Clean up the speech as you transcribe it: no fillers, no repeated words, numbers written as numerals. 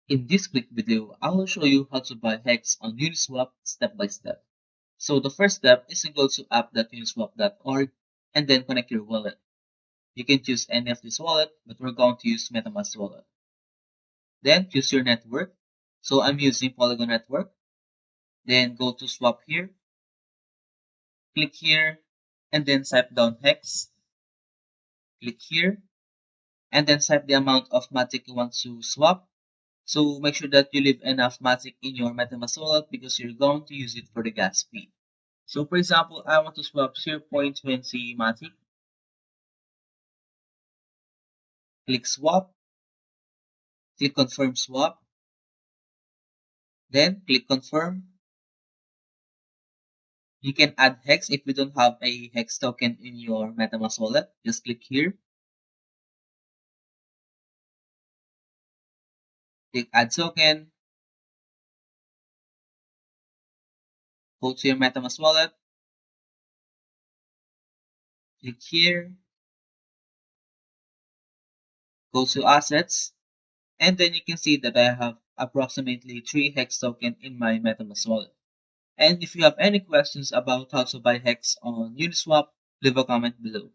In this quick video, I will show you how to buy Hex on Uniswap step by step. So the first step is to go to app.uniswap.org and then connect your wallet. You can choose any of this wallet, but we're going to use MetaMask wallet. Then choose your network. So I'm using Polygon network. Then go to swap here, click here, and then type down Hex. Click here, and then type the amount of Matic you want to swap. So make sure that you leave enough Matic in your MetaMask wallet because you're going to use it for the gas fee. So for example, I want to swap 0.20 Matic. Click swap, click confirm swap, then click confirm. You can add Hex if you don't have a Hex token in your MetaMask wallet. Just click here, click add token, go to your MetaMask wallet, click here, go to assets, and then you can see that I have approximately 3 Hex token in my MetaMask wallet. And if you have any questions about how to buy Hex on Uniswap, leave a comment below.